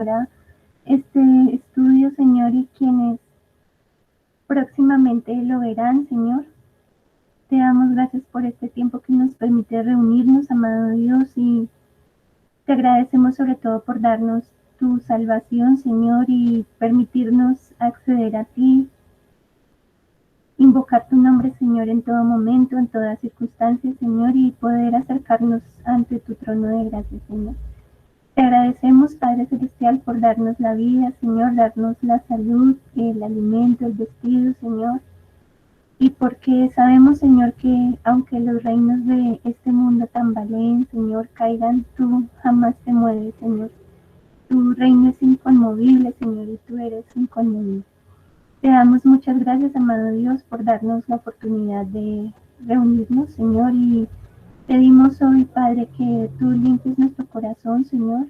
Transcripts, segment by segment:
ahora este estudio, Señor, y quienes próximamente lo verán, Señor. Te damos gracias por este tiempo que nos permite reunirnos, amado Dios, y te agradecemos sobre todo por darnos tu salvación, Señor, y permitirnos acceder a ti, invocar tu nombre, Señor, en todo momento, en toda circunstancia, Señor, y poder acercarnos ante tu trono de gracia, Señor. Te agradecemos, Padre Celestial, por darnos la vida, Señor, darnos la salud, el alimento, el vestido, Señor. Y porque sabemos, Señor, que aunque los reinos de este mundo tambaleen, Señor, caigan, tú jamás te mueves, Señor. Tu reino es inconmovible, Señor, y tú eres inconmovible. Te damos muchas gracias, amado Dios, por darnos la oportunidad de reunirnos, Señor, y pedimos hoy, Padre, que tú limpies nuestro corazón, Señor.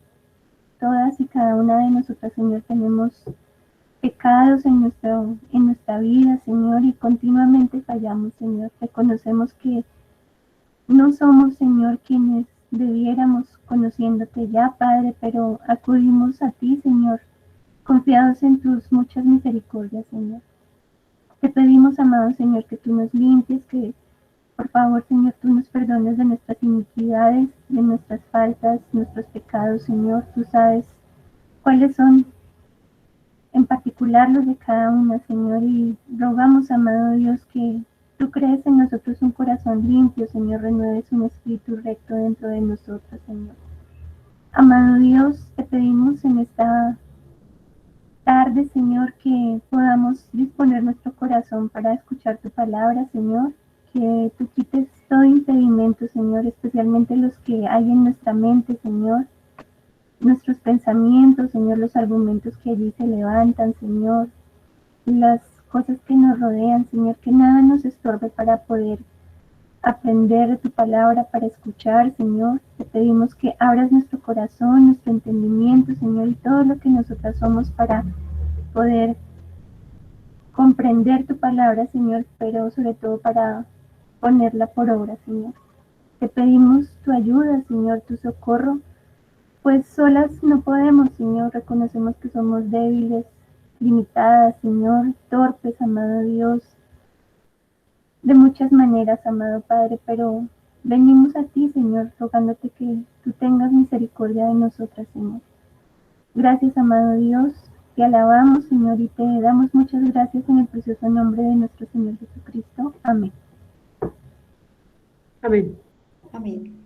Todas y cada una de nosotras, Señor, tenemos pecados en nuestra vida, Señor, y continuamente fallamos, Señor. Reconocemos que no somos, Señor, quienes debiéramos conociéndote ya, Padre, pero acudimos a ti, Señor, confiados en tus muchas misericordias, Señor. Te pedimos, amado Señor, que tú nos limpies, que por favor, Señor, tú nos perdones de nuestras iniquidades, de nuestras faltas, nuestros pecados, Señor. Tú sabes cuáles son en particular los de cada una, Señor, y rogamos, amado Dios, que tú crees en nosotros un corazón limpio, Señor, renueves un espíritu recto dentro de nosotros, Señor. Amado Dios, te pedimos en esta tarde, Señor, que podamos disponer nuestro corazón para escuchar tu palabra, Señor, que tú quites todo impedimento, Señor, especialmente los que hay en nuestra mente, Señor, nuestros pensamientos, Señor, los argumentos que allí se levantan, Señor, las cosas que nos rodean, Señor, que nada nos estorbe para poder aprender de tu palabra, para escuchar, Señor. Te pedimos que abras nuestro corazón, nuestro entendimiento, Señor, y todo lo que nosotras somos para poder comprender tu palabra, Señor, pero sobre todo para ponerla por obra, Señor. Te pedimos tu ayuda, Señor, tu socorro, pues solas no podemos, Señor. Reconocemos que somos débiles, limitadas, Señor, torpes, amado Dios, de muchas maneras, amado Padre, pero venimos a ti, Señor, rogándote que tú tengas misericordia de nosotras, Señor. Gracias, amado Dios, te alabamos, Señor, y te damos muchas gracias en el precioso nombre de nuestro Señor Jesucristo. Amén. Amén. Amén.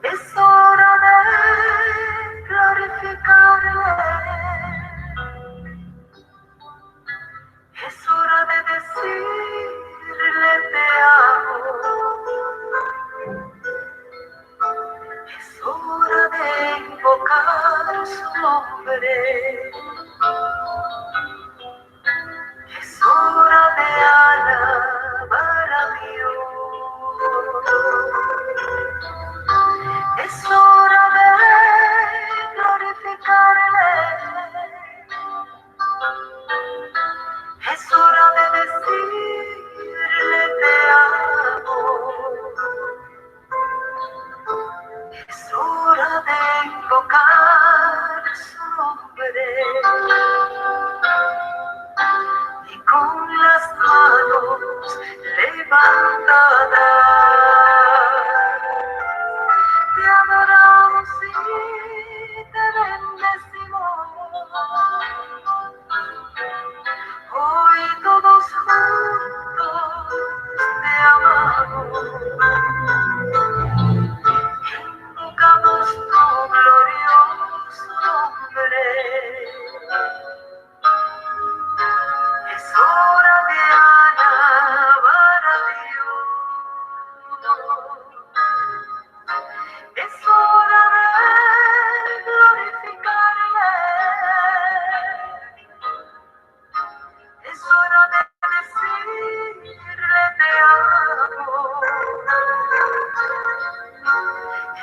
Es hora de glorificarle. Es hora de decirle te amo. Es hora de invocar su nombre. Es hora de alabar a Dios. Es hora de glorificarle. Es hora de decirle te amo. Es hora de invocar su nombre. Y con las manos levantadas te adoramos y te bendecimos. Hoy todos juntos te amamos. Invocamos tu glorioso nombre. Es hora de alabar a Dios. Es hora de glorificarle. Es hora de decirle te amo.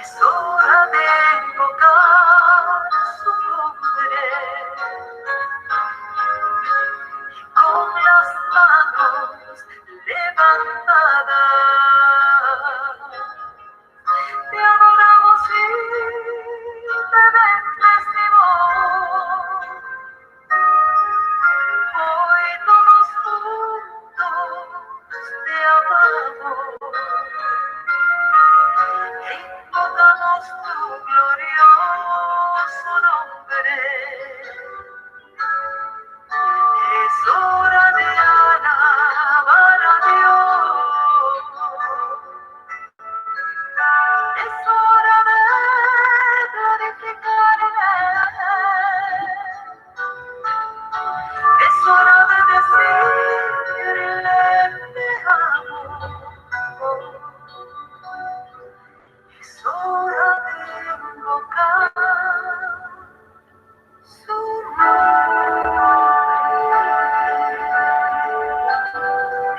Es hora de invocar su nombre. Con las manos levantadas te adoramos y te bendecimos. Hoy todos juntos te amamos. Invocamos tu glorioso nombre. Es hora de alabar a Dios. Es hora de glorificarle. Es hora de decirle te amo. Es hora de invocar su nombre.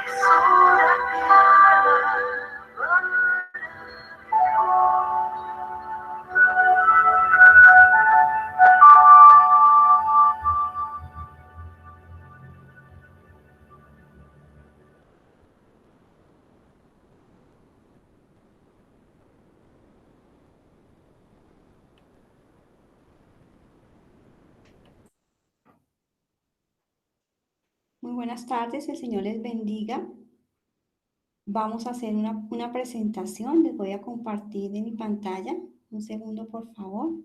Es hora de alabar. Muy buenas tardes, el Señor les bendiga. Vamos a hacer una presentación, les voy a compartir en mi pantalla. Un segundo, por favor.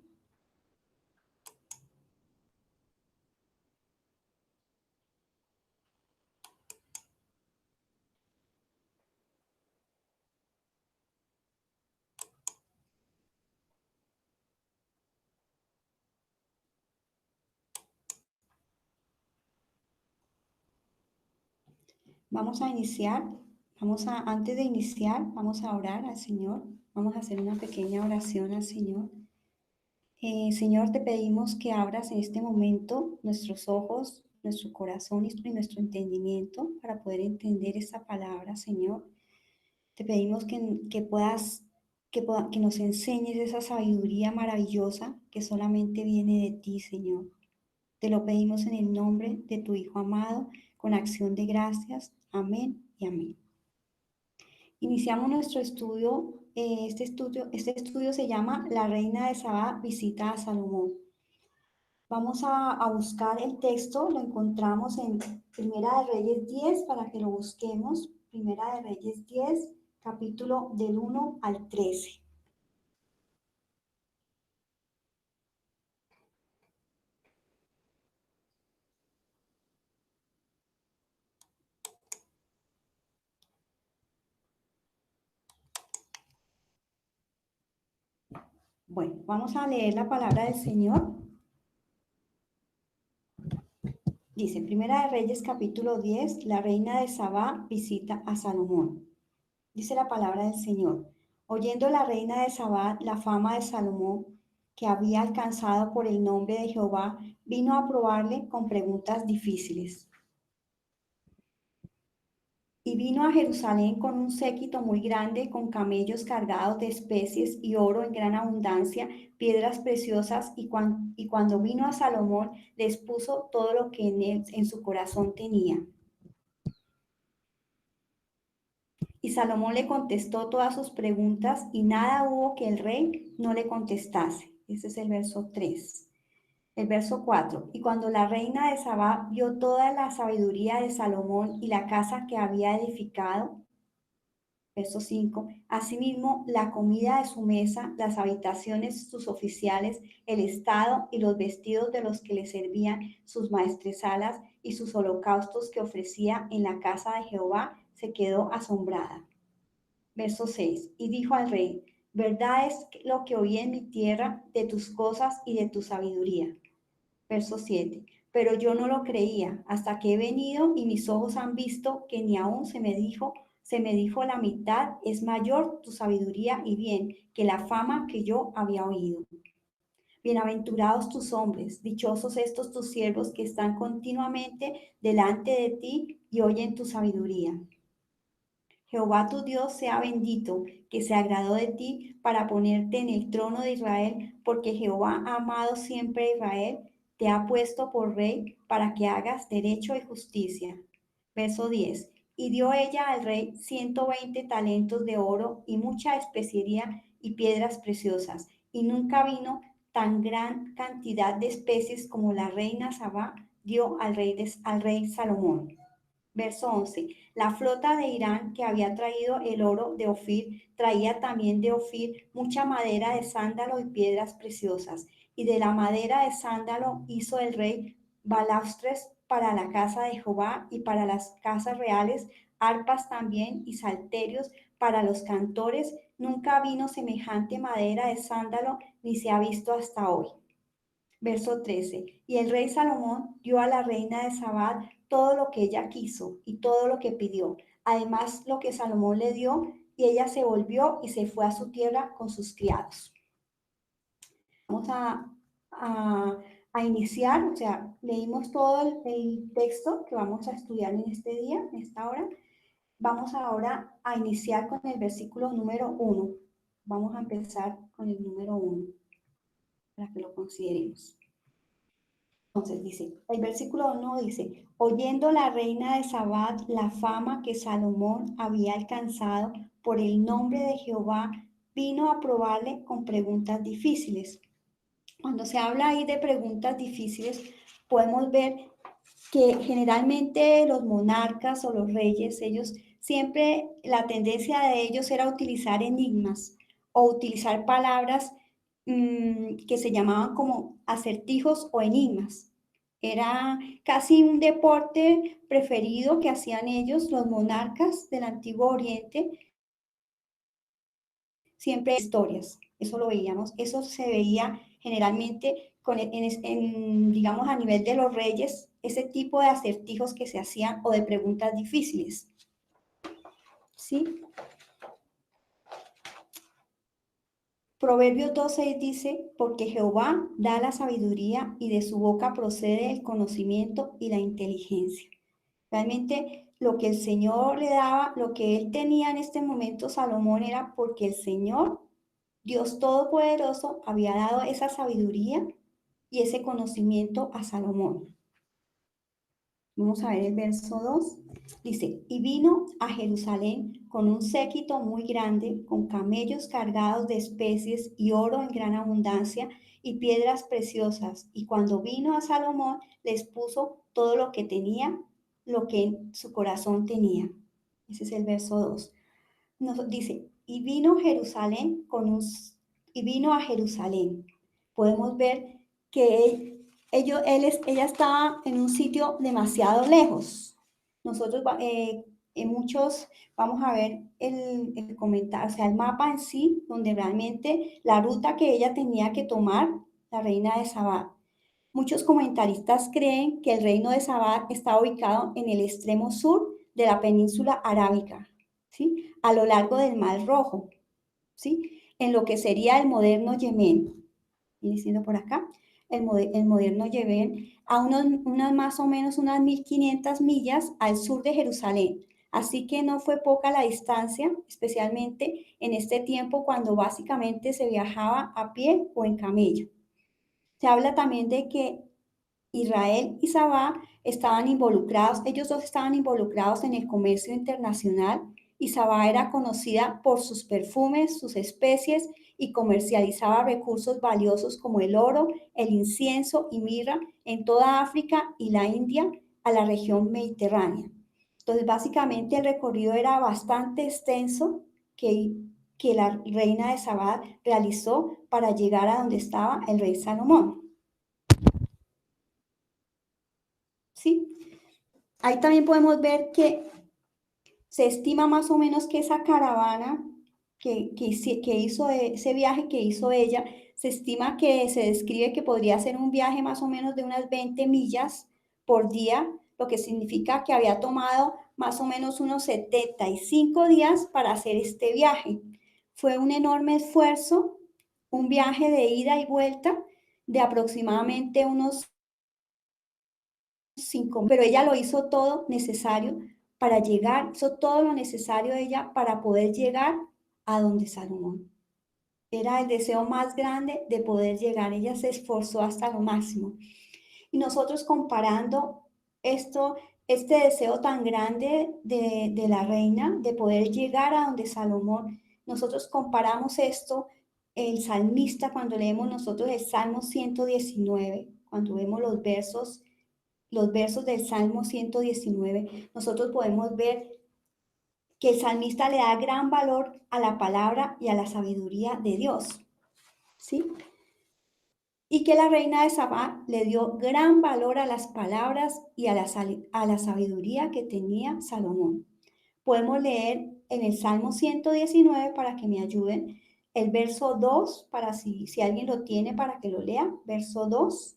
Vamos a iniciar, antes de iniciar, vamos a orar al Señor. Vamos a hacer una pequeña oración al Señor. Señor, te pedimos que abras en este momento nuestros ojos, nuestro corazón y nuestro entendimiento para poder entender esta palabra, Señor. Te pedimos que nos enseñes esa sabiduría maravillosa que solamente viene de ti, Señor. Te lo pedimos en el nombre de tu Hijo amado, con acción de gracias. Amén y amén. Iniciamos nuestro estudio. Este estudio se llama La Reina de Sabá visita a Salomón. Vamos a buscar el texto, lo encontramos en Primera de Reyes 10 para que lo busquemos. Primera de Reyes 10, capítulo del 1 al 13. Bueno, vamos a leer la palabra del Señor. Dice, Primera de Reyes capítulo 10, la reina de Sabá visita a Salomón. Dice la palabra del Señor. Oyendo la reina de Sabá la fama de Salomón, que había alcanzado por el nombre de Jehová, vino a probarle con preguntas difíciles. Y vino a Jerusalén con un séquito muy grande, con camellos cargados de especies y oro en gran abundancia, piedras preciosas, y cuando vino a Salomón, les puso todo lo que en su corazón tenía. Y Salomón le contestó todas sus preguntas, y nada hubo que el rey no le contestase. Ese es el verso 3. El verso 4. Y cuando la reina de Sabá vio toda la sabiduría de Salomón y la casa que había edificado, verso 5. Asimismo, la comida de su mesa, las habitaciones, sus oficiales, el estado y los vestidos de los que le servían, sus maestresalas y sus holocaustos que ofrecía en la casa de Jehová, se quedó asombrada. Verso 6. Y dijo al rey, verdad es lo que oí en mi tierra de tus cosas y de tu sabiduría. Verso 7. Pero yo no lo creía hasta que he venido y mis ojos han visto que ni aún se me dijo la mitad, es mayor tu sabiduría y bien que la fama que yo había oído. Bienaventurados tus hombres, dichosos estos tus siervos que están continuamente delante de ti y oyen tu sabiduría. Jehová tu Dios sea bendito, que se agradó de ti para ponerte en el trono de Israel, porque Jehová ha amado siempre a Israel, te ha puesto por rey para que hagas derecho y justicia. Verso 10. Y dio ella al rey 120 talentos de oro y mucha especiería y piedras preciosas, y nunca vino tan gran cantidad de especies como la reina Sabá dio al rey Salomón. Verso 11. La flota de Irán que había traído el oro de Ofir traía también de Ofir mucha madera de sándalo y piedras preciosas. Y de la madera de sándalo hizo el rey balaustres para la casa de Jehová y para las casas reales, arpas también y salterios para los cantores. Nunca vino semejante madera de sándalo ni se ha visto hasta hoy. Verso 13. Y el rey Salomón dio a la reina de Sabá todo lo que ella quiso y todo lo que pidió. Además, lo que Salomón le dio, y ella se volvió y se fue a su tierra con sus criados. Vamos a, a iniciar, o sea, leímos todo el texto que vamos a estudiar en este día, en esta hora. Vamos ahora a iniciar con el versículo número 1. Vamos a empezar con el número 1 para que lo consideremos. Entonces dice, el versículo 1 dice, oyendo la reina de Sabá la fama que Salomón había alcanzado por el nombre de Jehová, vino a probarle con preguntas difíciles. Cuando se habla ahí de preguntas difíciles, podemos ver que generalmente los monarcas o los reyes, ellos siempre, la tendencia de ellos era utilizar enigmas o utilizar palabras que se llamaban como acertijos o enigmas. Era casi un deporte preferido que hacían ellos, los monarcas del Antiguo Oriente, siempre historias. Eso lo veíamos, eso se veía generalmente digamos, a nivel de los reyes, ese tipo de acertijos que se hacían o de preguntas difíciles. ¿Sí? Proverbios 2:6 dice, porque Jehová da la sabiduría y de su boca procede el conocimiento y la inteligencia. Realmente lo que el Señor le daba, lo que él tenía en este momento Salomón era porque el Señor, Dios Todopoderoso, había dado esa sabiduría y ese conocimiento a Salomón. Vamos a ver el verso 2. Dice, y vino a Jerusalén con un séquito muy grande, con camellos cargados de especies y oro en gran abundancia y piedras preciosas. Y cuando vino a Salomón, les puso todo lo que tenía, lo que en su corazón tenía. Ese es el verso 2. Dice, y vino a Jerusalén. Podemos ver que ella estaba en un sitio demasiado lejos. Nosotros muchos, vamos a ver el comentario, o sea, el mapa en sí, donde realmente la ruta que ella tenía que tomar, la reina de Sabá. Muchos comentaristas creen que el reino de Sabá está ubicado en el extremo sur de la península arábica, ¿sí? A lo largo del Mar Rojo, ¿sí? En lo que sería el moderno Yemen. Y diciendo por acá, el moderno Yemen, a unas más o menos unas 1500 millas al sur de Jerusalén. Así que no fue poca la distancia, especialmente en este tiempo cuando básicamente se viajaba a pie o en camello. Se habla también de que Israel y Sabá estaban involucrados, ellos dos estaban involucrados en el comercio internacional y Sabá era conocida por sus perfumes, sus especies y comercializaba recursos valiosos como el oro, el incienso y mirra en toda África y la India a la región mediterránea. Entonces, básicamente el recorrido era bastante extenso que la reina de Sabá realizó para llegar a donde estaba el rey Salomón. ¿Sí? Ahí también podemos ver que se estima más o menos que esa caravana que hizo ese viaje que hizo ella, se estima que se describe que podría ser un viaje más o menos de unas 20 millas por día, lo que significa que había tomado más o menos unos 75 días para hacer este viaje. Fue un enorme esfuerzo, un viaje de ida y vuelta de aproximadamente unos 5, pero ella lo hizo todo necesario para llegar, hizo todo lo necesario ella para poder llegar a donde Salomón. Era el deseo más grande de poder llegar, ella se esforzó hasta lo máximo. Y nosotros comparando esto, este deseo tan grande de la reina de poder llegar a donde Salomón, nosotros comparamos esto, el salmista, cuando leemos nosotros el Salmo 119, cuando vemos los versos del Salmo 119, nosotros podemos ver que el salmista le da gran valor a la palabra y a la sabiduría de Dios, ¿sí? Y que la reina de Sabá le dio gran valor a las palabras y a la sabiduría que tenía Salomón. Podemos leer en el Salmo 119 para que me ayuden, el verso 2, para si alguien lo tiene para que lo lea, verso 2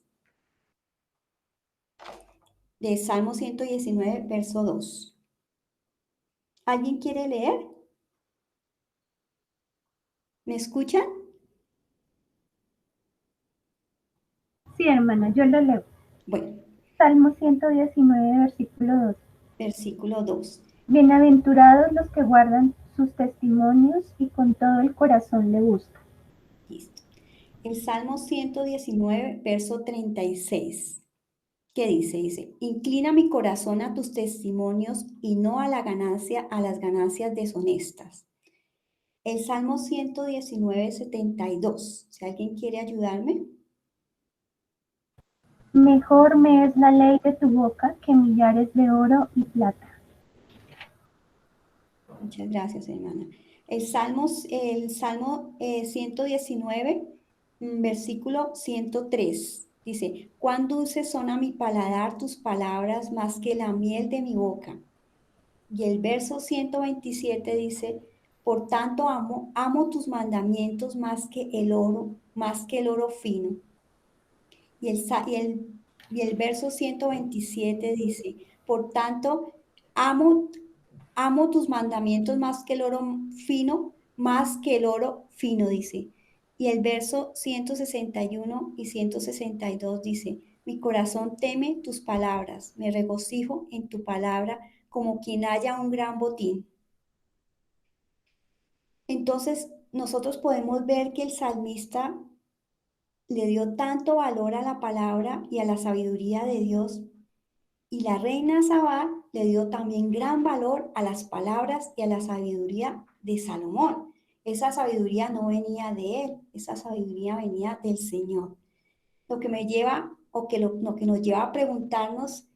de Salmo 119, verso 2. ¿Alguien quiere leer? ¿Me escuchan? Sí, hermana, yo lo leo. Bueno, Salmo 119, versículo 2. versículo 2. Bienaventurados los que guardan sus testimonios y con todo el corazón le buscan. Listo. El Salmo 119, verso 36. ¿Qué dice? Dice, inclina mi corazón a tus testimonios y no a las ganancias deshonestas. El Salmo 119, 72. Si alguien quiere ayudarme. Mejor me es la ley de tu boca que millares de oro y plata. Muchas gracias, hermana. El Salmo 119, versículo 103. Dice, cuán dulces son a mi paladar tus palabras más que la miel de mi boca. Y el verso 127 dice, por tanto amo tus mandamientos más que el oro fino. Y el verso 127 dice, por tanto, amo tus mandamientos más que el oro fino, más que el oro fino, dice. Y el verso 161 y 162 dice, mi corazón teme tus palabras, me regocijo en tu palabra como quien haya un gran botín. Entonces, nosotros podemos ver que el salmista le dio tanto valor a la palabra y a la sabiduría de Dios. Y la reina Sabá le dio también gran valor a las palabras y a la sabiduría de Salomón. Esa sabiduría no venía de él, esa sabiduría venía del Señor. Lo que me lleva, o que lo que nos lleva a preguntarnos,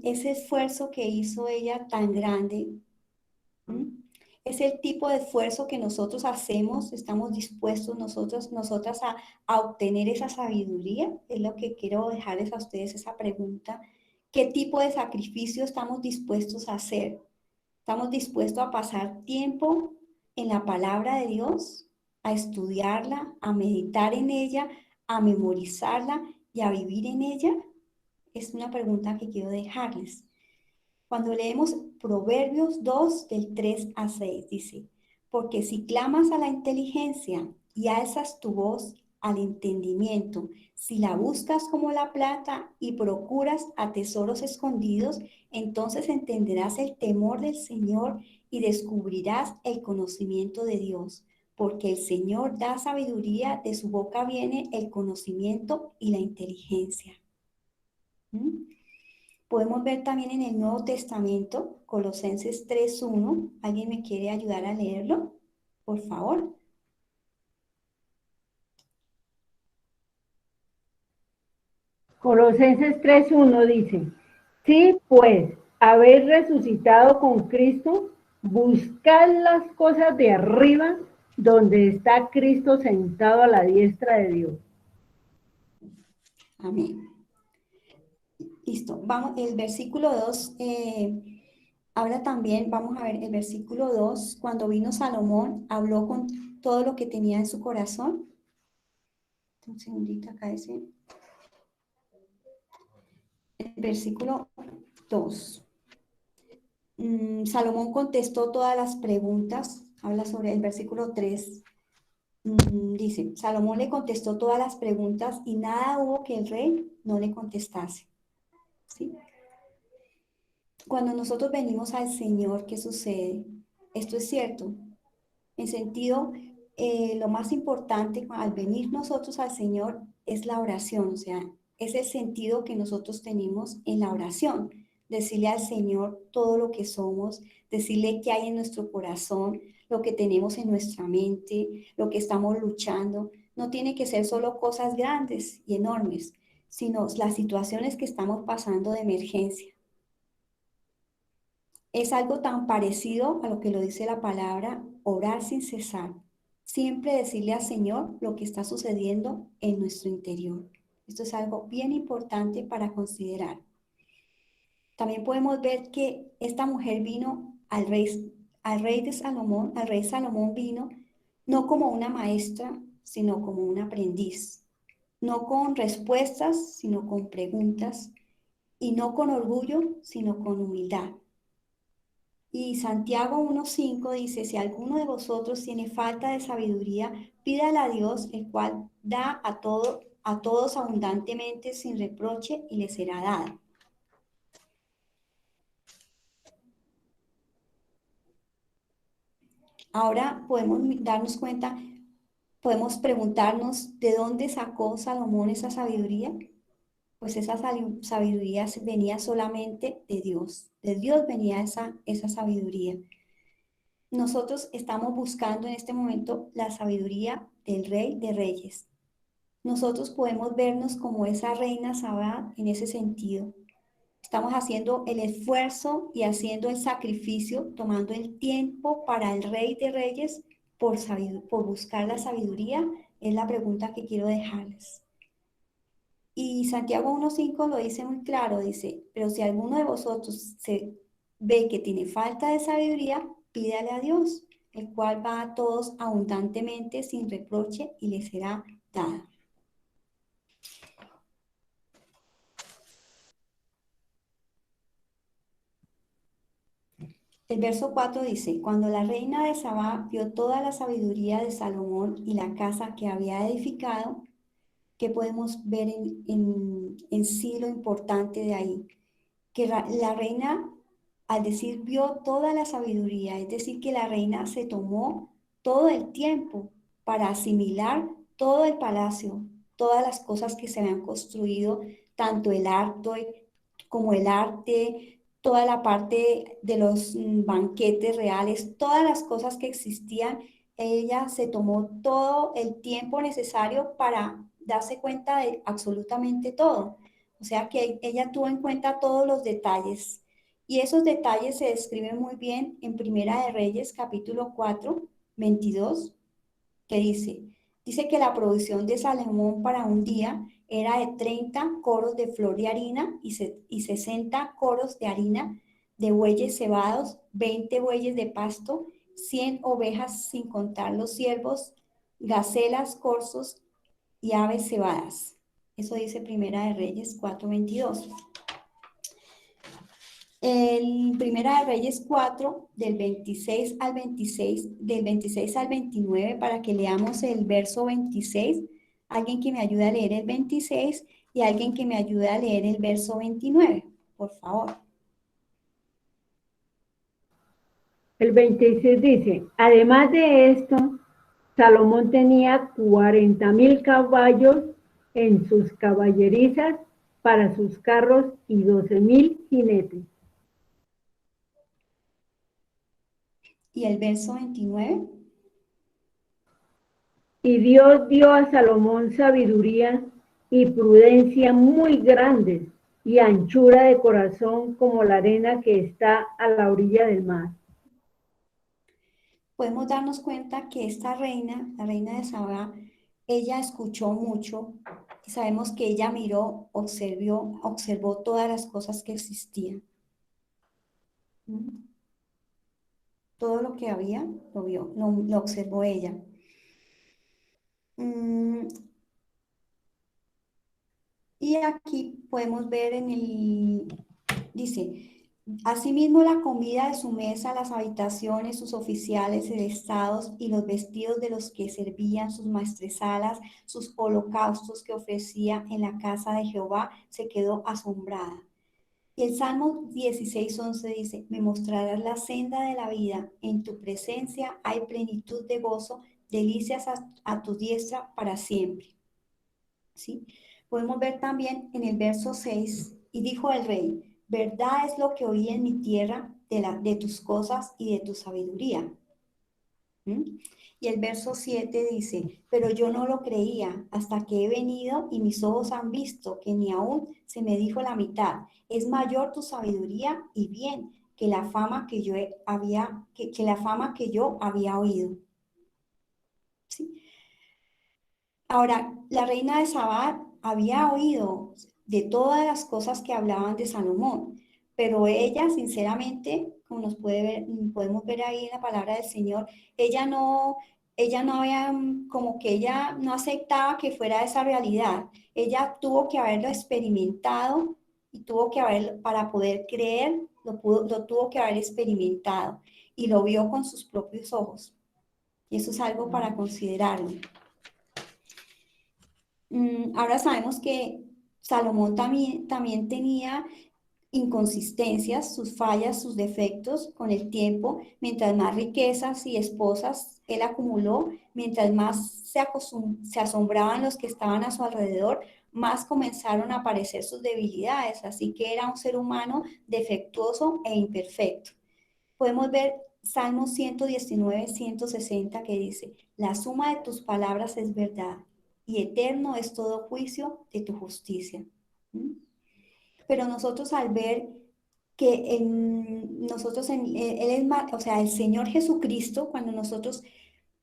ese esfuerzo que hizo ella tan grande, es el tipo de esfuerzo que nosotros hacemos, estamos dispuestos nosotras a obtener esa sabiduría. Es lo que quiero dejarles a ustedes esa pregunta. ¿Qué tipo de sacrificio estamos dispuestos a hacer ¿Estamos dispuestos a pasar tiempo en la palabra de Dios, a estudiarla, a meditar en ella, a memorizarla y a vivir en ella? Es una pregunta que quiero dejarles. Cuando leemos Proverbios 2 del 3 a 6, dice, porque si clamas a la inteligencia y alzas tu voz al entendimiento, si la buscas como la plata y procuras a tesoros escondidos, entonces entenderás el temor del Señor y descubrirás el conocimiento de Dios, porque el Señor da sabiduría, de su boca viene el conocimiento y la inteligencia. ¿Mm? Podemos ver también en el Nuevo Testamento, Colosenses 3:1. ¿Alguien me quiere ayudar a leerlo? Por favor. Colosenses 3:1 dice, sí, pues, habéis resucitado con Cristo, buscad las cosas de arriba, donde está Cristo sentado a la diestra de Dios. Amén. Listo. Vamos, el versículo 2 habla también, vamos a ver, el versículo 2, cuando vino Salomón, habló con todo lo que tenía en su corazón. Un segundito acá ese. El versículo 2. Salomón contestó todas las preguntas, habla sobre el versículo 3. Dice, Salomón le contestó todas las preguntas y nada hubo que el rey no le contestase. ¿Sí? Cuando nosotros venimos al Señor, ¿qué sucede? Esto es cierto. En sentido, lo más importante al venir nosotros al Señor es la oración, o sea, es el sentido que nosotros tenemos en la oración. Decirle al Señor todo lo que somos, decirle qué hay en nuestro corazón, lo que tenemos en nuestra mente, lo que estamos luchando. No tiene que ser solo cosas grandes y enormes, sino las situaciones que estamos pasando de emergencia. Es algo tan parecido a lo que lo dice la palabra, orar sin cesar. Siempre decirle al Señor lo que está sucediendo en nuestro interior. Esto es algo bien importante para considerar. También podemos ver que esta mujer vino al rey Salomón vino no como una maestra, sino como un aprendiz. No con respuestas, sino con preguntas. Y no con orgullo, sino con humildad. Y Santiago 1:5 dice, si alguno de vosotros tiene falta de sabiduría, pídala a Dios, el cual da a todos abundantemente sin reproche y le será dada. Ahora podemos darnos cuenta, podemos preguntarnos de dónde sacó Salomón esa sabiduría. Pues esa sabiduría venía solamente de Dios. De Dios venía esa sabiduría. Nosotros estamos buscando en este momento la sabiduría del Rey de Reyes. Nosotros podemos vernos como esa reina Sabá en ese sentido. Estamos haciendo el esfuerzo y haciendo el sacrificio, tomando el tiempo para el Rey de Reyes por buscar la sabiduría, es la pregunta que quiero dejarles. Y Santiago 1:5 lo dice muy claro, dice, pero si alguno de vosotros se ve que tiene falta de sabiduría, pídale a Dios, el cual va a todos abundantemente sin reproche y le será dada. El verso 4 dice, cuando la reina de Sabá vio toda la sabiduría de Salomón y la casa que había edificado, ¿qué podemos ver en sí lo importante de ahí? Que la reina, al decir vio toda la sabiduría, es decir, que la reina se tomó todo el tiempo para asimilar todo el palacio, todas las cosas que se habían construido, tanto el arte como el arte, toda la parte de los banquetes reales, todas las cosas que existían. Ella se tomó todo el tiempo necesario para darse cuenta de absolutamente todo. O sea que ella tuvo en cuenta todos los detalles. Y esos detalles se describen muy bien en Primera de Reyes, capítulo 4:22, que dice que la provisión de Salomón para un día era de 30 coros de flor de harina y 60 coros de harina de bueyes cebados, 20 bueyes de pasto, 100 ovejas sin contar los ciervos, gacelas, corzos y aves cebadas. Eso dice Primera de Reyes 4:22. El Primera de Reyes 4, del 26 al 26, del 26 al 29, para que leamos el verso 26. Alguien que me ayude a leer el 26 y alguien que me ayude a leer el verso 29, por favor. El 26 dice, además de esto, Salomón tenía 40,000 caballos en sus caballerizas para sus carros y 12,000 jinetes. ¿Y el verso 29? Y Dios dio a Salomón sabiduría y prudencia muy grandes y anchura de corazón como la arena que está a la orilla del mar. Podemos darnos cuenta que esta reina, la reina de Sabá, ella escuchó mucho y sabemos que ella miró, observó todas las cosas que existían. Todo lo que había, lo vio, lo observó ella. Y aquí podemos ver dice, asimismo la comida de su mesa, las habitaciones, sus oficiales, el estados y los vestidos de los que servían sus maestresalas, sus holocaustos que ofrecía en la casa de Jehová, se quedó asombrada. Y el Salmo 16:11 dice, me mostrarás la senda de la vida, en tu presencia hay plenitud de gozo, delicias a tu diestra para siempre. ¿Sí? Podemos ver también en el verso 6, y dijo el rey, verdad es lo que oí en mi tierra de tus cosas y de tu sabiduría. Y el verso 7 dice, pero yo no lo creía hasta que he venido y mis ojos han visto que ni aún se me dijo la mitad. Es mayor tu sabiduría y bien que la fama que yo había oído. ¿Sí? Ahora, la reina de Sabá había oído de todas las cosas que hablaban de Salomón, pero ella, sinceramente, como podemos ver ahí en la palabra del Señor, ella no había, como que ella no aceptaba que fuera esa realidad. Ella tuvo que haberlo experimentado y para poder creer, lo tuvo que haber experimentado y lo vio con sus propios ojos. Y eso es algo para considerarlo. Ahora sabemos que Salomón también tenía inconsistencias, sus fallas, sus defectos con el tiempo. Mientras más riquezas y esposas él acumuló, mientras más se asombraban los que estaban a su alrededor, más comenzaron a aparecer sus debilidades. Así que era un ser humano defectuoso e imperfecto. Podemos ver Salmo 119, 160 que dice, la suma de tus palabras es verdad y eterno es todo juicio de tu justicia. Pero nosotros al ver que Él es más, o sea, el Señor Jesucristo, cuando nosotros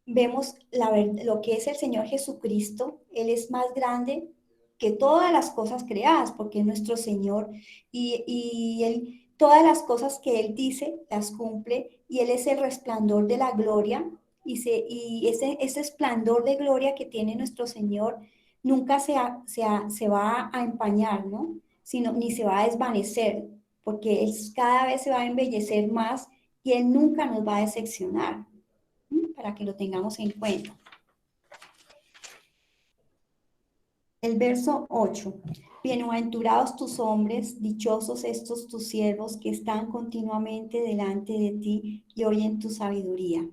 vemos lo que es el Señor Jesucristo, Él es más grande que todas las cosas creadas, porque es nuestro Señor y Él, todas las cosas que Él dice, las cumple, y Él es el resplandor de la gloria, y ese esplendor de gloria que tiene nuestro Señor nunca se va a empañar, ¿no? Ni se va a desvanecer, porque Él cada vez se va a embellecer más y Él nunca nos va a decepcionar, para que lo tengamos en cuenta. El verso 8. Bienaventurados tus hombres, dichosos estos tus siervos que están continuamente delante de ti y oyen tu sabiduría.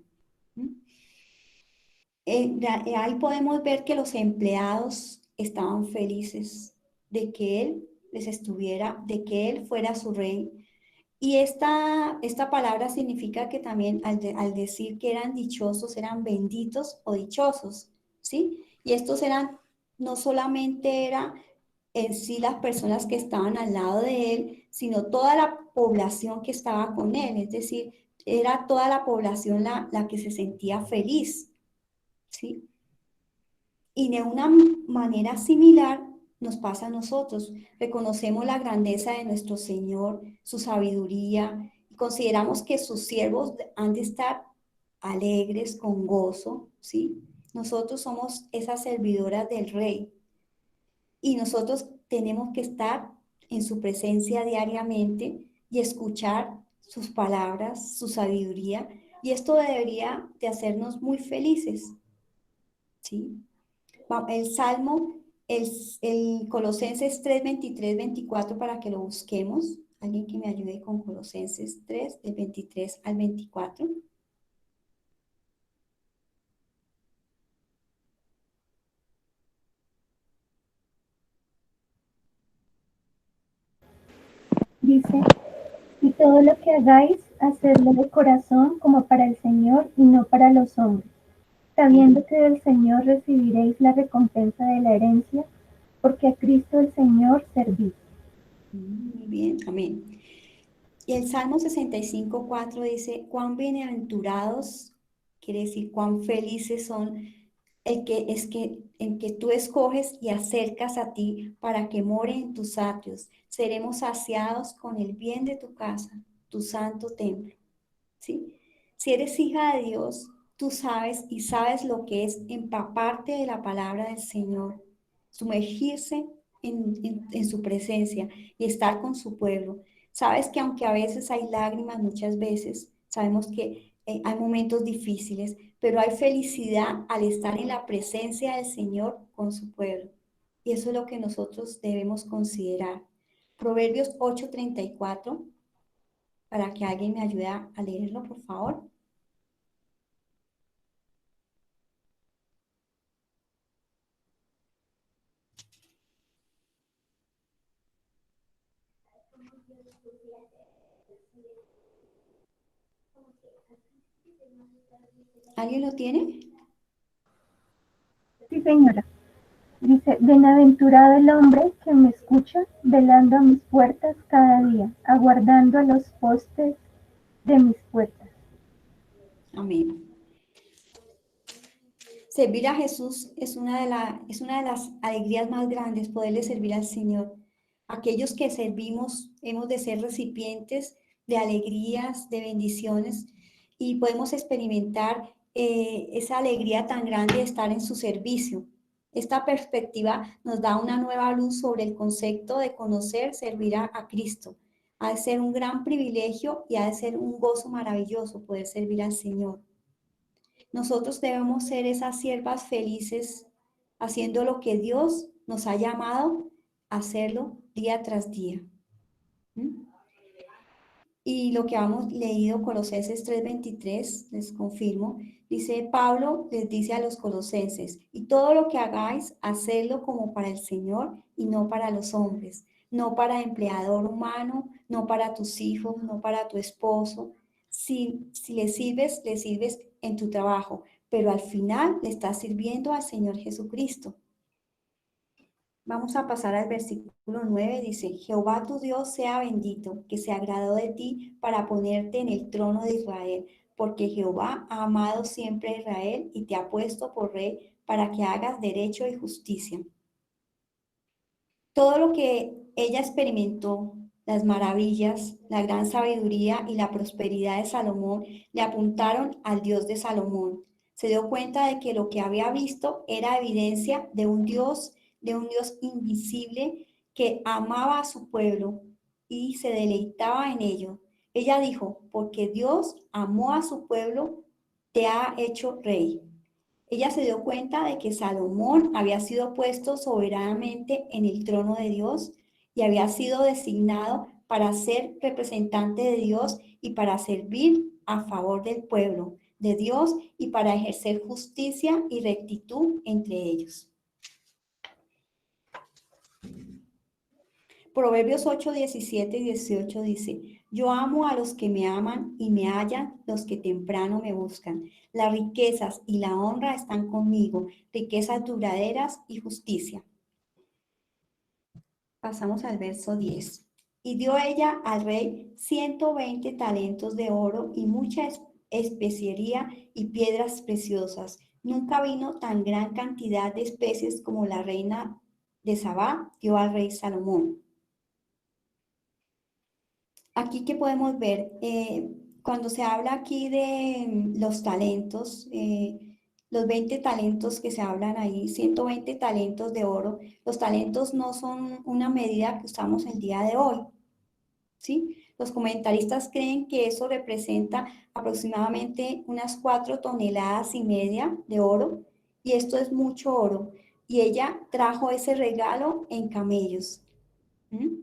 Ahí podemos ver que los empleados estaban felices de que de que él fuera su rey. Y esta palabra significa que también al decir que eran dichosos, eran benditos o dichosos, ¿sí? Y estos no solamente era en sí las personas que estaban al lado de él, sino toda la población que estaba con él, es decir, era toda la población la que se sentía feliz, ¿sí? Y de una manera similar, nos pasa a nosotros. Reconocemos la grandeza de nuestro Señor, su sabiduría, y consideramos que sus siervos han de estar alegres, con gozo, ¿sí? Nosotros somos esas servidoras del Rey y nosotros tenemos que estar en su presencia diariamente y escuchar sus palabras, su sabiduría, y esto debería de hacernos muy felices, ¿sí? El Salmo, el Colosenses 3, 23, 24, para que lo busquemos. Alguien que me ayude con Colosenses 3, del 23 al 24. Dice, y todo lo que hagáis, hacedlo de corazón como para el Señor y no para los hombres, sabiendo que del Señor recibiréis la recompensa de la herencia, porque a Cristo el Señor servís. Muy bien, amén. Y el Salmo 65, 4 dice, cuán bienaventurados, quiere decir cuán felices son en que tú escoges y acercas a ti para que more en tus atrios. Seremos saciados con el bien de tu casa, tu santo templo. ¿Sí? Si eres hija de Dios, tú sabes y sabes lo que es empaparte de la palabra del Señor, sumergirse en su presencia y estar con su pueblo. Sabes que aunque a veces hay lágrimas, muchas veces sabemos que hay momentos difíciles, pero hay felicidad al estar en la presencia del Señor con su pueblo. Y eso es lo que nosotros debemos considerar. Proverbios 8:34, para que alguien me ayude a leerlo, por favor. ¿Alguien lo tiene? Sí, señora. Dice, bienaventurado el hombre que me escucha, velando a mis puertas cada día, aguardando a los postes de mis puertas. Amén. Servir a Jesús es una de las alegrías más grandes, poderle servir al Señor. Aquellos que servimos hemos de ser recipientes de alegrías, de bendiciones, y podemos experimentar esa alegría tan grande de estar en su servicio. Esta perspectiva nos da una nueva luz sobre el concepto de conocer, servir a Cristo. Ha de ser un gran privilegio y ha de ser un gozo maravilloso poder servir al Señor. Nosotros debemos ser esas siervas felices haciendo lo que Dios nos ha llamado a hacerlo día tras día. ¿Mm? Y lo que hemos leído, Colosenses 3:23, les confirmo, dice Pablo, les dice a los colosenses, y todo lo que hagáis, hacedlo como para el Señor y no para los hombres, no para empleador humano, no para tus hijos, no para tu esposo. Si le sirves en tu trabajo, pero al final le estás sirviendo al Señor Jesucristo. Vamos a pasar al versículo 9, dice, Jehová tu Dios sea bendito, que se agradó de ti para ponerte en el trono de Israel, porque Jehová ha amado siempre a Israel y te ha puesto por rey para que hagas derecho y justicia. Todo lo que ella experimentó, las maravillas, la gran sabiduría y la prosperidad de Salomón, le apuntaron al Dios de Salomón. Se dio cuenta de que lo que había visto era evidencia de un Dios invisible que amaba a su pueblo y se deleitaba en ello. Ella dijo, porque Dios amó a su pueblo, te ha hecho rey. Ella se dio cuenta de que Salomón había sido puesto soberanamente en el trono de Dios y había sido designado para ser representante de Dios y para servir a favor del pueblo de Dios y para ejercer justicia y rectitud entre ellos. Proverbios 8, 17 y 18 dice, yo amo a los que me aman y me hallan los que temprano me buscan. Las riquezas y la honra están conmigo, riquezas duraderas y justicia. Pasamos al verso 10. Y dio ella al rey 120 talentos de oro y mucha especiería y piedras preciosas. Nunca vino tan gran cantidad de especies como la reina de Sabá dio al rey Salomón. Aquí que podemos ver, cuando se habla aquí de los talentos, los 20 talentos que se hablan ahí, 120 talentos de oro, los talentos no son una medida que usamos el día de hoy, ¿sí? Los comentaristas creen que eso representa aproximadamente unas 4,5 toneladas de oro, y esto es mucho oro. Y ella trajo ese regalo en camellos. ¿Mm?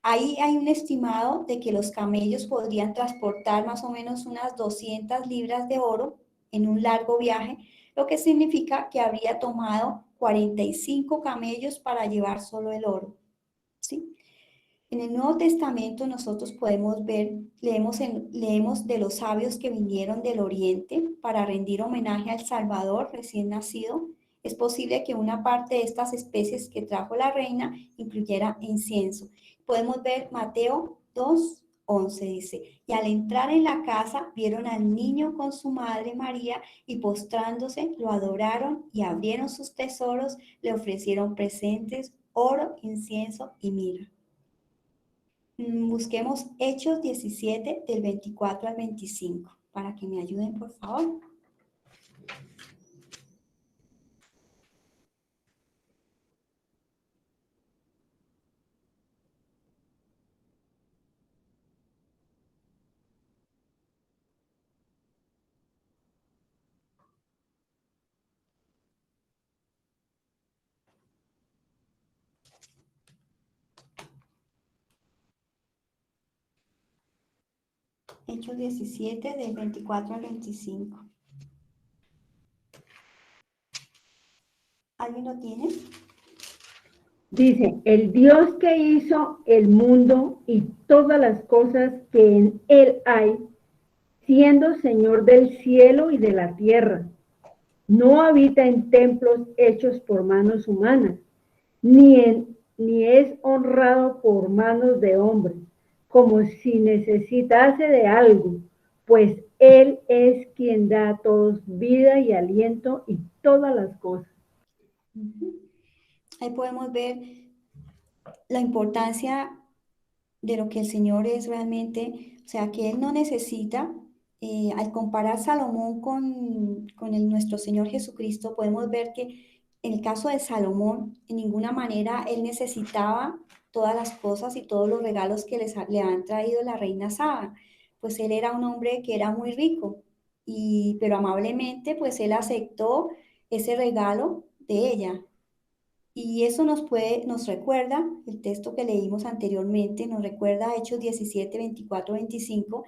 Ahí hay un estimado de que los camellos podrían transportar más o menos unas 200 libras de oro en un largo viaje, lo que significa que habría tomado 45 camellos para llevar solo el oro, ¿sí? En el Nuevo Testamento nosotros podemos ver, leemos de los sabios que vinieron del Oriente para rendir homenaje al Salvador recién nacido. Es posible que una parte de estas especies que trajo la reina incluyera incienso. Podemos ver Mateo 2:11 dice, y al entrar en la casa vieron al niño con su madre María y postrándose lo adoraron y abrieron sus tesoros, le ofrecieron presentes, oro, incienso y mirra. Busquemos Hechos 17 del 24 al 25 para que me ayuden, por favor. Hechos 17 del 24 al 25. ¿Alguien lo tiene? Dice, el Dios que hizo el mundo y todas las cosas que en él hay, siendo Señor del cielo y de la tierra, no habita en templos hechos por manos humanas, ni es honrado por manos de hombres, como si necesitase de algo, pues Él es quien da a todos vida y aliento y todas las cosas. Ahí podemos ver la importancia de lo que el Señor es realmente, o sea, que Él no necesita, al comparar Salomón con nuestro Señor Jesucristo, podemos ver que en el caso de Salomón, en ninguna manera Él necesitaba todas las cosas y todos los regalos que le han traído la reina Saba, pues Él era un hombre que era muy rico, pero amablemente, pues Él aceptó ese regalo de ella. Y eso nos recuerda, el texto que leímos anteriormente, nos recuerda Hechos 17, 24, 25,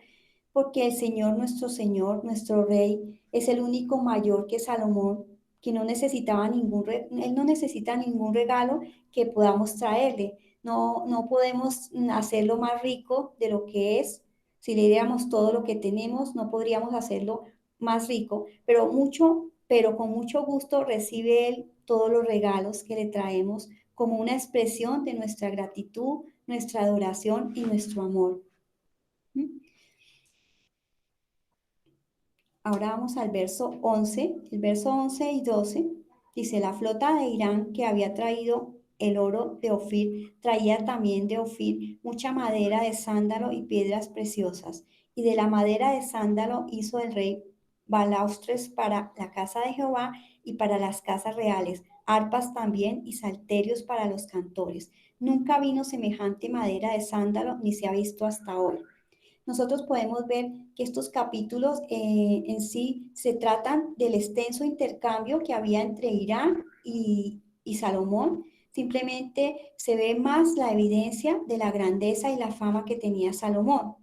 porque el Señor, nuestro Rey, es el único mayor que Salomón, que no necesitaba él no necesita ningún regalo que podamos traerle. No podemos hacerlo más rico de lo que es. Si le diéramos todo lo que tenemos, no podríamos hacerlo más rico, pero con mucho gusto recibe Él todos los regalos que le traemos como una expresión de nuestra gratitud, nuestra adoración y nuestro amor. Ahora vamos al verso 11. El verso 11 y 12 dice, la flota de Irán que había traído el oro de Ofir, traía también de Ofir mucha madera de sándalo y piedras preciosas. Y de la madera de sándalo hizo el rey balaustres para la casa de Jehová y para las casas reales, arpas también y salterios para los cantores. Nunca vino semejante madera de sándalo ni se ha visto hasta hoy. Nosotros podemos ver que estos capítulos en sí se tratan del extenso intercambio que había entre Irán y Salomón. Simplemente se ve más la evidencia de la grandeza y la fama que tenía Salomón.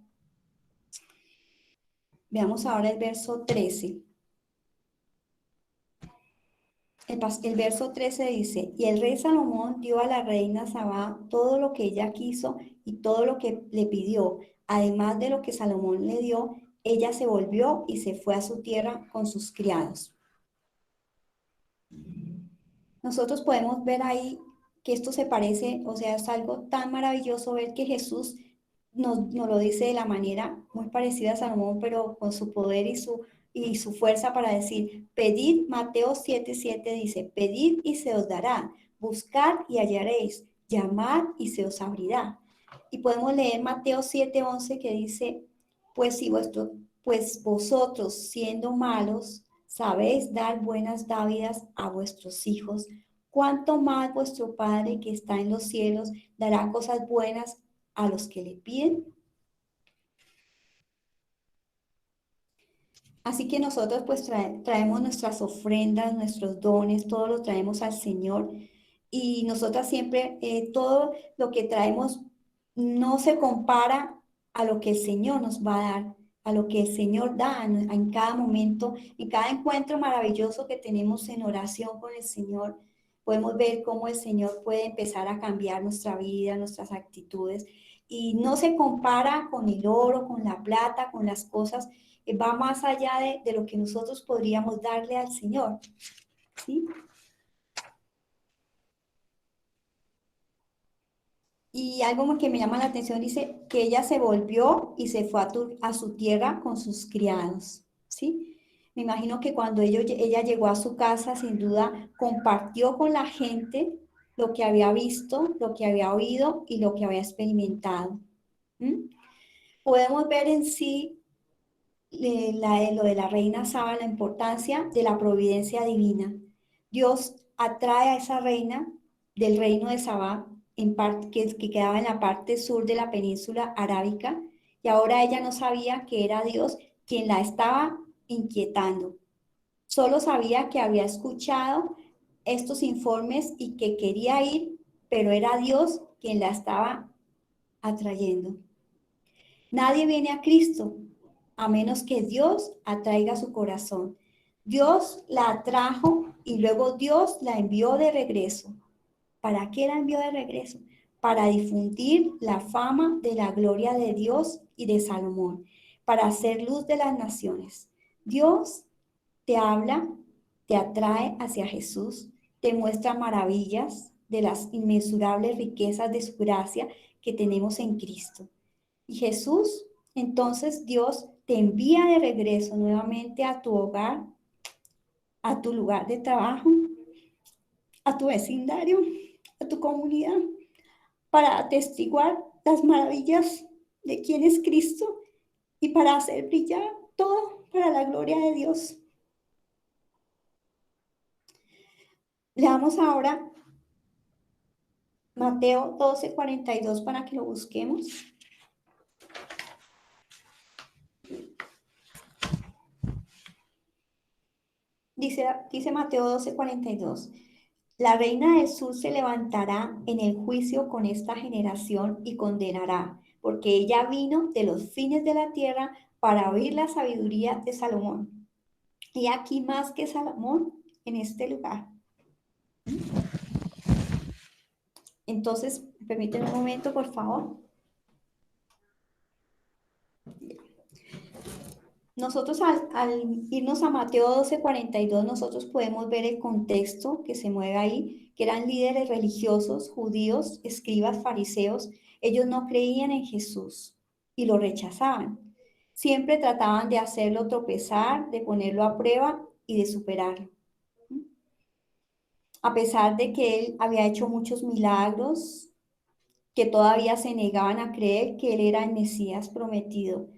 Veamos ahora el verso 13. El verso 13 dice, y el rey Salomón dio a la reina Sabá todo lo que ella quiso y todo lo que le pidió. Además de lo que Salomón le dio, ella se volvió y se fue a su tierra con sus criados. Nosotros podemos ver ahí que esto se parece, o sea, es algo tan maravilloso ver que Jesús nos lo dice de la manera muy parecida a Salomón, pero con su poder y su fuerza para decir, pedid, Mateo 7:7 dice, pedid y se os dará, buscar y hallaréis, llamar y se os abrirá. Y podemos leer Mateo 7:11 que dice, pues vosotros siendo malos, sabéis dar buenas dádivas a vuestros hijos, cuánto más vuestro Padre que está en los cielos dará cosas buenas a los que le piden. Así que nosotros pues traemos nuestras ofrendas, nuestros dones, todo lo traemos al Señor. Y nosotras siempre, todo lo que traemos no se compara a lo que el Señor nos va a dar, a lo que el Señor da en cada momento, en cada encuentro maravilloso que tenemos en oración con el Señor. Podemos ver cómo el Señor puede empezar a cambiar nuestra vida, nuestras actitudes. Y no se compara con el oro, con la plata, con las cosas. Va más allá de lo que nosotros podríamos darle al Señor. ¿Sí? Y algo que me llama la atención dice que ella se volvió y se fue a su tierra con sus criados, ¿sí? Me imagino que cuando ella llegó a su casa, sin duda, compartió con la gente lo que había visto, lo que había oído y lo que había experimentado. ¿Mm? Podemos ver en sí lo de la reina Saba, la importancia de la providencia divina. Dios atrae a esa reina del reino de Sabá, que quedaba en la parte sur de la península arábica, y ahora ella no sabía que era Dios quien la estaba inquietando. Solo sabía que había escuchado estos informes y que quería ir, pero era Dios quien la estaba atrayendo. Nadie viene a Cristo a menos que Dios atraiga su corazón. Dios la atrajo y luego Dios la envió de regreso. ¿Para qué la envió de regreso? Para difundir la fama de la gloria de Dios y de Salomón, para hacer luz de las naciones. Dios te habla, te atrae hacia Jesús, te muestra maravillas de las inmensurables riquezas de su gracia que tenemos en Cristo. Y Jesús, entonces Dios te envía de regreso nuevamente a tu hogar, a tu lugar de trabajo, a tu vecindario, a tu comunidad, para atestiguar las maravillas de quién es Cristo y para hacer brillar todo para la gloria de Dios. Leamos ahora Mateo 12:42 para que lo busquemos. Dice Mateo 12:42. La reina del sur se levantará en el juicio con esta generación y condenará, porque ella vino de los fines de la tierra para oír la sabiduría de Salomón. Y aquí más que Salomón en este lugar. Entonces, permíteme un momento, por favor. Nosotros al irnos a Mateo 12:42, nosotros podemos ver el contexto que se mueve ahí, que eran líderes religiosos, judíos, escribas, fariseos. Ellos no creían en Jesús y lo rechazaban. Siempre trataban de hacerlo tropezar, de ponerlo a prueba y de superarlo. A pesar de que él había hecho muchos milagros, que todavía se negaban a creer que él era el Mesías prometido.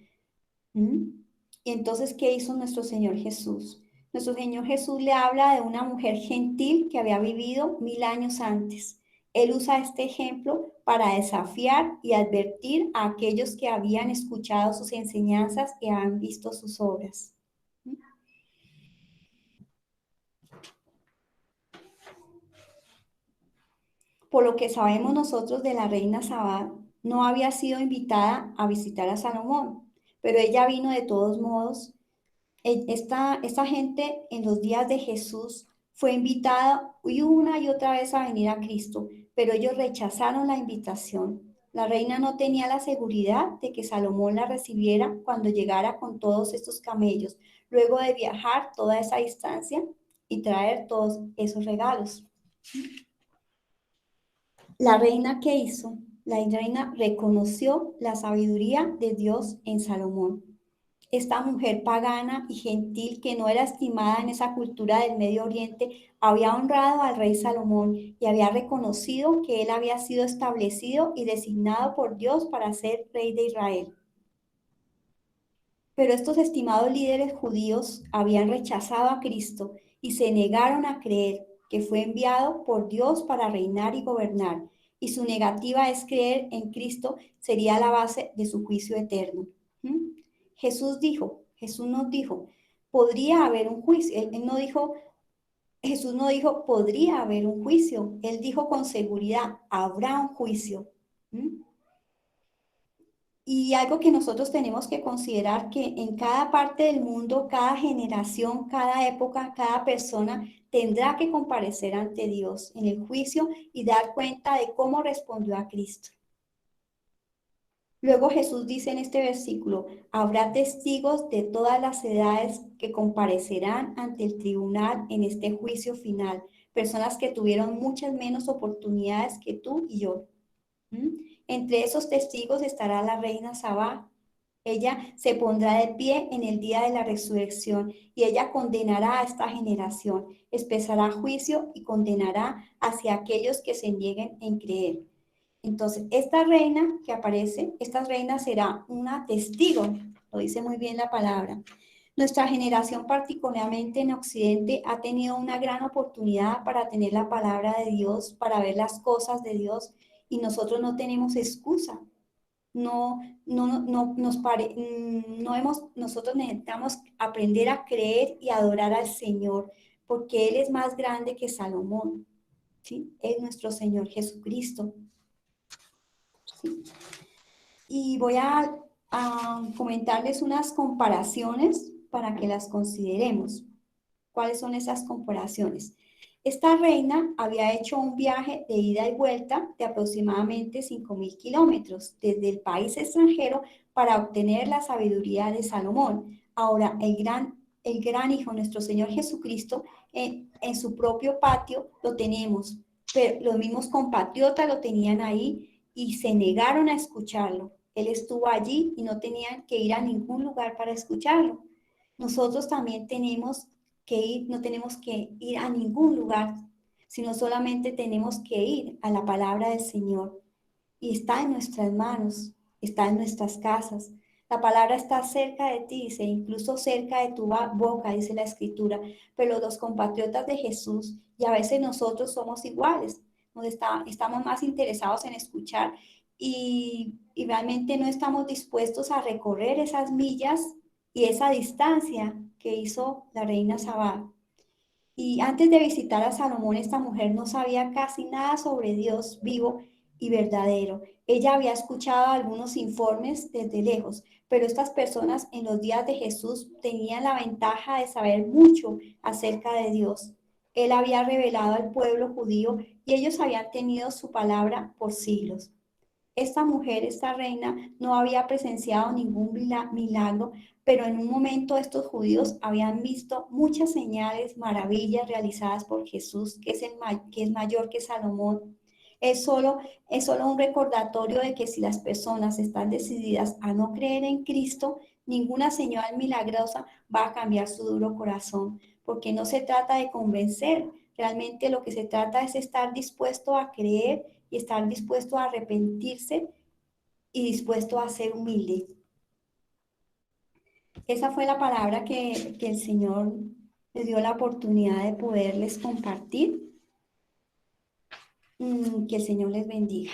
Y entonces, ¿qué hizo nuestro Señor Jesús? Nuestro Señor Jesús le habla de una mujer gentil que había vivido 1000 años antes. Él usa este ejemplo para desafiar y advertir a aquellos que habían escuchado sus enseñanzas y han visto sus obras. Por lo que sabemos nosotros de la reina Sabá, no había sido invitada a visitar a Salomón, pero ella vino de todos modos. Esta gente en los días de Jesús fue invitada una y otra vez a venir a Cristo, pero ellos rechazaron la invitación. La reina no tenía la seguridad de que Salomón la recibiera cuando llegara con todos estos camellos, luego de viajar toda esa distancia y traer todos esos regalos. La reina, ¿qué hizo? La reina reconoció la sabiduría de Dios en Salomón. esta mujer pagana y gentil que no era estimada en esa cultura del Medio Oriente, había honrado al rey Salomón y había reconocido que él había sido establecido y designado por Dios para ser rey de Israel. Pero estos estimados líderes judíos habían rechazado a Cristo y se negaron a creer que fue enviado por Dios para reinar y gobernar, y su negativa es creer en Cristo sería la base de su juicio eterno. ¿Mm? Jesús nos dijo, podría haber un juicio. Jesús no dijo, podría haber un juicio. Él dijo con seguridad, habrá un juicio. ¿Mm? Y algo que nosotros tenemos que considerar que en cada parte del mundo, cada generación, cada época, cada persona tendrá que comparecer ante Dios en el juicio y dar cuenta de cómo respondió a Cristo. Luego Jesús dice en este versículo, habrá testigos de todas las edades que comparecerán ante el tribunal en este juicio final, personas que tuvieron muchas menos oportunidades que tú y yo. ¿Mm? Entre esos testigos estará la reina Sabá. Ella se pondrá de pie en el día de la resurrección y ella condenará a esta generación, expresará juicio y condenará hacia aquellos que se nieguen en creer. Entonces, esta reina que aparece, esta reina será una testigo, lo dice muy bien la palabra. Nuestra generación, particularmente en Occidente, ha tenido una gran oportunidad para tener la palabra de Dios, para ver las cosas de Dios, y nosotros no tenemos excusa. Nosotros necesitamos aprender a creer y adorar al Señor, porque Él es más grande que Salomón, ¿sí? Es nuestro Señor Jesucristo. ¿Sí? Y voy a comentarles unas comparaciones para que las consideremos. ¿Cuáles son esas comparaciones? Esta reina había hecho un viaje de ida y vuelta de aproximadamente 5.000 kilómetros desde el país extranjero para obtener la sabiduría de Salomón. Ahora, el gran Hijo, nuestro Señor Jesucristo, en su propio patio lo tenemos, pero los mismos compatriotas lo tenían ahí y se negaron a escucharlo. Él estuvo allí y no tenían que ir a ningún lugar para escucharlo. Nosotros también tenemos que ir, no tenemos que ir a ningún lugar, sino solamente tenemos que ir a la palabra del Señor. Y está en nuestras manos, está en nuestras casas. La palabra está cerca de ti, dice, incluso cerca de tu boca, dice la Escritura. Pero los compatriotas de Jesús, y a veces nosotros somos iguales, estamos más interesados en escuchar y realmente no estamos dispuestos a recorrer esas millas y esa distancia que hizo la reina Sabá. Y antes de visitar a Salomón, esta mujer no sabía casi nada sobre Dios vivo y verdadero. Ella había escuchado algunos informes desde lejos, pero estas personas en los días de Jesús tenían la ventaja de saber mucho acerca de Dios. Él había revelado al pueblo judío y ellos habían tenido su palabra por siglos. Esta mujer, esta reina, no había presenciado ningún milagro, pero en un momento estos judíos habían visto muchas señales, maravillas realizadas por Jesús, que es mayor que Salomón. Es solo un recordatorio de que si las personas están decididas a no creer en Cristo, ninguna señal milagrosa va a cambiar su duro corazón, porque no se trata de convencer, realmente lo que se trata es estar dispuesto a creer y estar dispuesto a arrepentirse y dispuesto a ser humilde. Esa fue la palabra que el Señor les dio la oportunidad de poderles compartir. Que el Señor les bendiga.